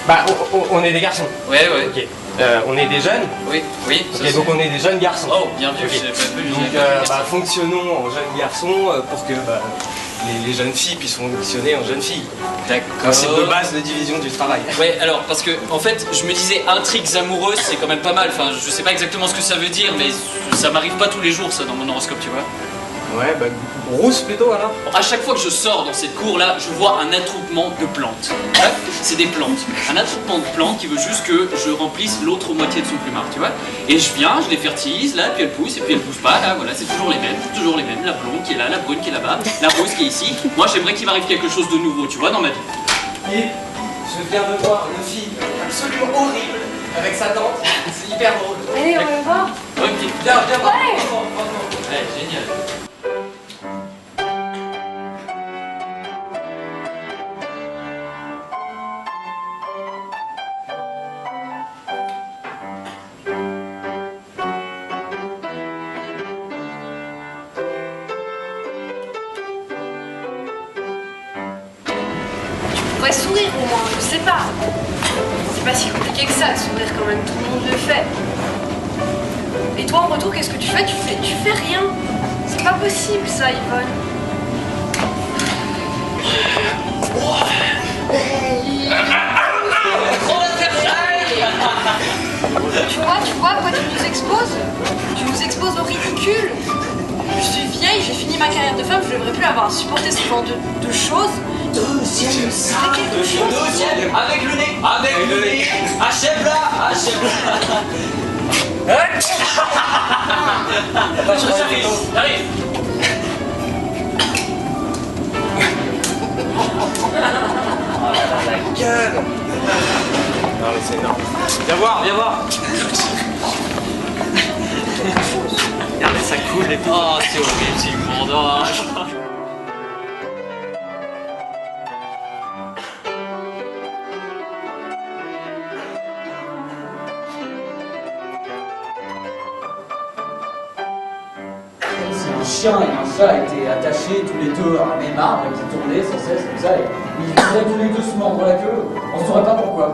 Bah, on est des garçons. Ouais, ouais. Ok. On est des jeunes. Oui, oui. Ok, donc on est des jeunes garçons. Oh, bien vu. Okay. Donc, fonctionnons en jeunes garçons pour que les jeunes filles puissent fonctionner en jeunes filles. D'accord. Principe de base de division du travail. Ouais, alors, parce que, en fait, je me disais intrigues amoureuses, c'est quand même pas mal. Enfin, je sais pas exactement ce que ça veut dire, mais ça m'arrive pas tous les jours, ça, dans mon horoscope, tu vois. Ouais, bah, rousse plutôt alors. À chaque fois que je sors dans cette cour-là, je vois un attroupement de plantes. Ouais, c'est des plantes. Un attroupement de plantes qui veut juste que je remplisse l'autre moitié de son plumard, tu vois. Et je viens, je les fertilise, là, puis elles poussent, et puis elles poussent pas, là, voilà, c'est toujours les mêmes. La blonde qui est là, la brune qui est là-bas, la rose qui est ici. Moi, j'aimerais qu'il m'arrive quelque chose de nouveau, tu vois, dans ma vie. Et je viens de voir une fille absolument horrible avec sa tante. C'est hyper drôle. Allez, on va voir. Ok, Viens voir. Ouais. ouais, génial. On pourrait sourire au moins, je sais pas. C'est pas si compliqué que ça de sourire quand même, tout le monde le fait. Et toi en retour, qu'est-ce que tu fais? Tu fais rien. C'est pas possible ça, Yvonne. Tu vois à quoi tu nous exposes? Tu nous exposes au ridicule. Je suis vieille, j'ai fini ma carrière de femme, je devrais plus avoir à supporter ce genre de choses. Deuxième avec le nez, achève-la. Allez. Gueule. Non mais c'est énorme. Viens voir. Regardez, ça coule et tout. Oh, c'est horrible, c'est immonde. Si un chien et un chat étaient attachés tous les deux à un même arbre et qui tournaient sans cesse comme ça, et ils voudraient tous les deux se mordre la queue, on ne saurait pas pourquoi.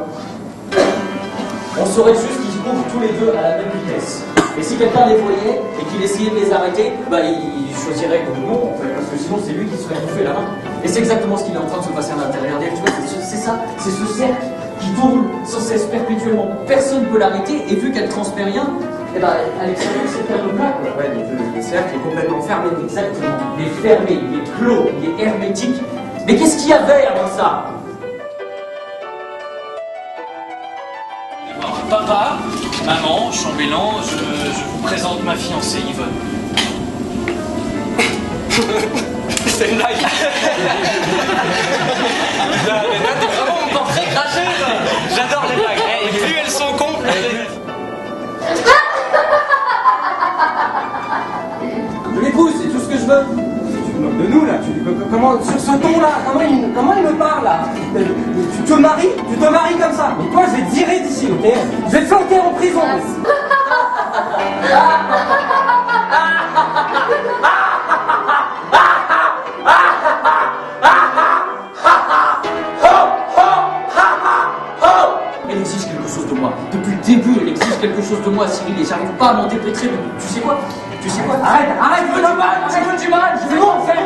On saurait juste qu'ils se bougent tous les deux à la même vitesse. Et si quelqu'un les voyait et qu'il essayait de les arrêter, bah il choisirait comme non en fait, parce que sinon c'est lui qui serait bouffé la main. Et c'est exactement ce qu'il est en train de se passer à l'intérieur d'elle, tu vois, c'est ça, c'est ce cercle qui tourne sans cesse perpétuellement. Personne ne peut l'arrêter et vu qu'elle transmet rien, et bah à l'extérieur c'est comme là quoi. Ouais, le cercle est complètement fermé. Exactement, il est fermé, il est clos, il est hermétique. Mais qu'est-ce qu'il y avait avant ça? Papa, maman, chambellan, je vous présente ma fiancée Yvonne. C'est une blague. Là, t'es vraiment mon portrait craché, toi. J'adore les blagues. Et plus elles sont cons, Je l'épouse, c'est tout ce que je veux. Tu te moques de nous là, comment, sur ce ton là, comment il me parle là? Tu te maries comme ça. Mais toi je vais te virer d'ici, ok? Je vais te flanquer en prison. Elle exige quelque chose de moi. Depuis le début, elle exige quelque chose de moi, Cyril, et j'arrive pas à m'en dépêtrer. Tu sais quoi? Arrête, fais du mal, c'est bon, fais.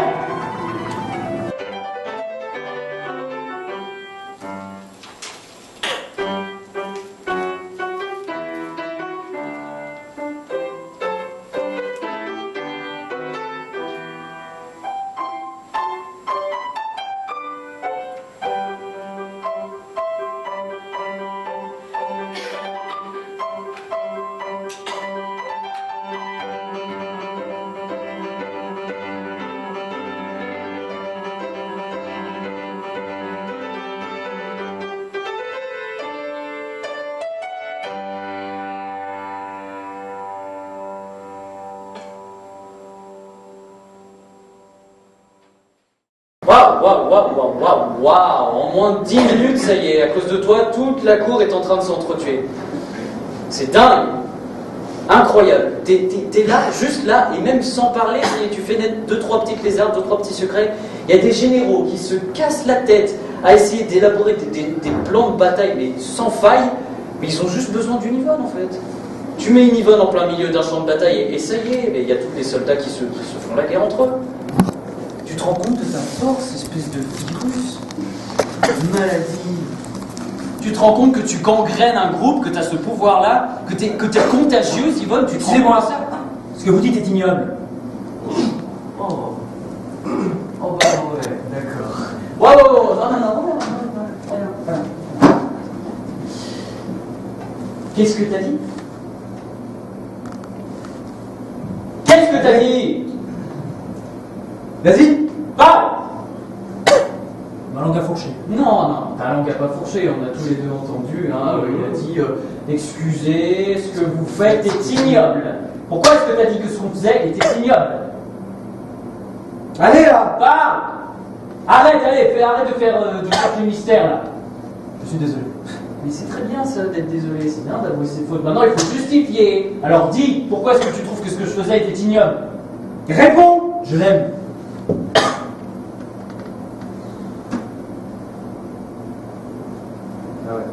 Waouh, en moins de 10 minutes, ça y est, à cause de toi, toute la cour est en train de s'entretuer. C'est dingue. Incroyable. T'es là, juste là, et même sans parler, ça y est, tu fais naître 2-3 petites lézardes, 2-3 petits secrets. Il y a des généraux qui se cassent la tête à essayer d'élaborer des plans de bataille, mais sans faille, mais ils ont juste besoin d'une Yvonne en fait. Tu mets une Yvonne en plein milieu d'un champ de bataille et ça y est, mais il y a tous les soldats qui se font la guerre entre eux. Tu te rends compte de ta force, espèce de virus, de maladie. Tu te rends compte que tu gangrènes un groupe, que tu as ce pouvoir-là, que t'es contagieuse, Yvonne, tu te rends compte de ça? Ce que vous dites est ignoble. Oh. Oh bah ouais, d'accord. Wow, non. Qu'est-ce que t'as dit? Qu'est-ce que t'as dit? Vas-y. Parle! Ma langue a fourché. Non, ta langue n'a pas fourché, on a tous les deux entendu, hein, il a dit excusez, ce que vous faites est ignoble. Pourquoi est-ce que tu as dit que ce qu'on faisait était ignoble? Allez là. Parle! Arrête de faire le mystère là. Je suis désolé. Mais c'est très bien ça d'être désolé, c'est bien d'avouer ses fautes. Maintenant il faut justifier. Alors dis, pourquoi est-ce que tu trouves que ce que je faisais était ignoble? Réponds. Je l'aime. Ah ouais.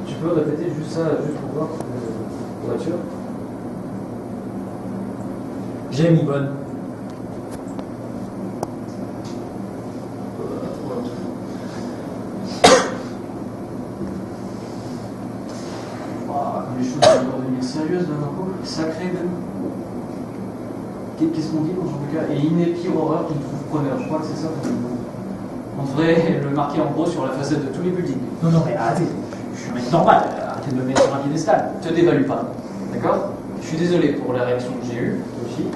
Tu peux répéter juste ça, juste pour voir, pour être sûr? J'aime Yvonne. Les choses vont devenir sérieuses d'un coup, sacrées même. Qu'est-ce qu'on dit dans ce genre de cas? Et inépire horreur qui me trouve preneur, je crois que c'est ça. On devrait le marquer en gros sur la façade de tous les buildings. Non, mais arrêtez. Je suis un mec normal. Arrêtez de me mettre sur un piédestal. Te dévalue pas, d'accord? Je suis désolé pour la réaction que j'ai eue, aussi.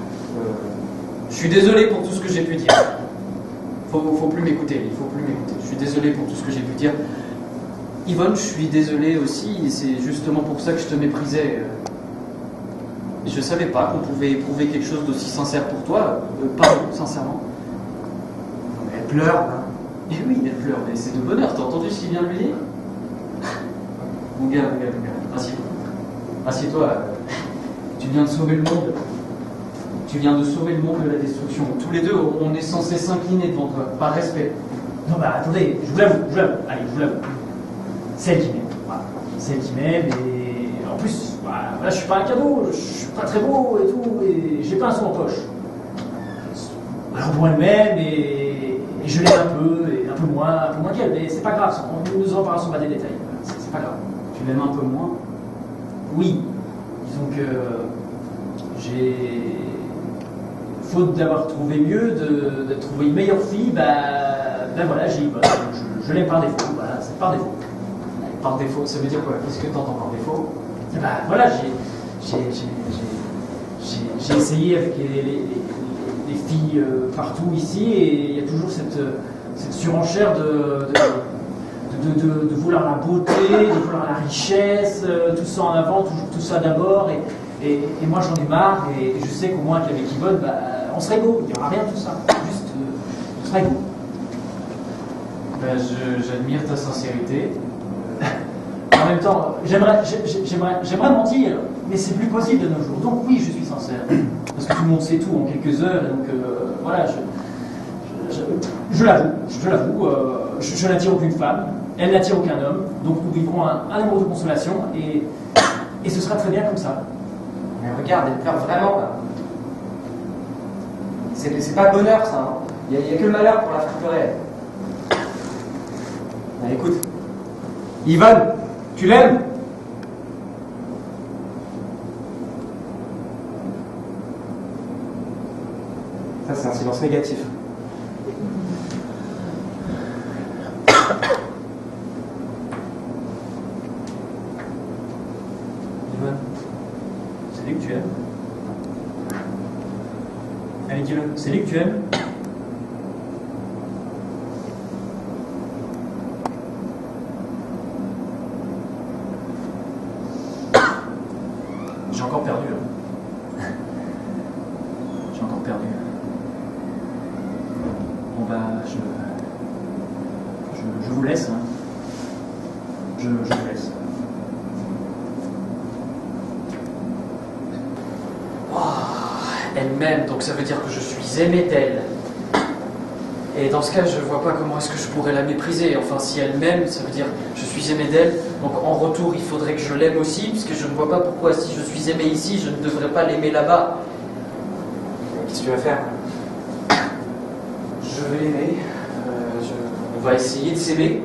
Je suis désolé pour tout ce que j'ai pu dire. Faut plus m'écouter, il faut plus m'écouter. Je suis désolé pour tout ce que j'ai pu dire. Yvonne, je suis désolé aussi, et c'est justement pour ça que je te méprisais. Je savais pas qu'on pouvait éprouver quelque chose d'aussi sincère pour toi. Pardon, sincèrement. Elle pleure. Hein. Et oui, elle pleure, mais c'est de bonheur. T'as entendu ce qu'il vient de lui dire? Mon gars. Assieds-toi. Assieds-toi. Tu viens de sauver le monde. Tu viens de sauver le monde de la destruction. Tous les deux, on est censé s'incliner devant toi, par respect. Non, mais attendez, je vous l'avoue. Allez, je vous l'avoue. C'est elle qui m'aime. Voilà. C'est elle qui m'aime et en plus, voilà, je suis pas un cadeau, je suis pas très beau et tout, et j'ai pas un sou en poche. Alors bon, elle m'aime et je l'aime un peu moins qu'elle, mais c'est pas grave, nous en parlerons pas des détails. C'est pas grave. Tu l'aimes un peu moins? Oui, disons que faute d'avoir trouvé mieux, de trouver une meilleure fille, ben voilà, je l'aime par défaut, voilà, c'est par défaut. Par défaut, ça veut dire quoi? Qu'est-ce que tu entends par défaut? Voilà, j'ai essayé avec les filles partout ici et il y a toujours cette surenchère de vouloir la beauté, de vouloir la richesse, tout ça en avant, toujours tout ça d'abord. Et moi j'en ai marre et je sais qu'au moins qu'avec Yvonne, on serait égaux, il n'y aura rien de tout ça, juste on serait égaux. J'admire ta sincérité. En même temps, j'aimerais mentir, mais c'est plus possible de nos jours. Donc oui, je suis sincère. Parce que tout le monde sait tout en quelques heures, et donc voilà, je l'avoue, je n'attire aucune femme, elle n'attire aucun homme, donc nous vivrons un amour de consolation, et ce sera très bien comme ça. Mais regarde, elle pleure vraiment là. C'est pas le bonheur ça, hein. Il y a que le malheur pour la faire pleurer. Allez, écoute, Yvonne, tu l'aimes? Ça, c'est un silence négatif. Yvonne, c'est lui que tu aimes? Allez, dis-le, c'est lui que tu aimes? J'ai encore perdu. J'ai encore perdu. Bon je vous laisse. Hein. Je vous laisse. Elle m'aime, donc ça veut dire que je suis aimé d'elle. Et dans ce cas, je vois pas comment est-ce que je pourrais la mépriser. Enfin, si elle m'aime, ça veut dire je suis aimé d'elle. Donc en retour, il faudrait que je l'aime aussi, puisque je ne vois pas pourquoi, si je suis aimé ici, je ne devrais pas l'aimer là-bas. Qu'est-ce que tu vas faire? Je vais l'aimer. On va essayer de s'aimer.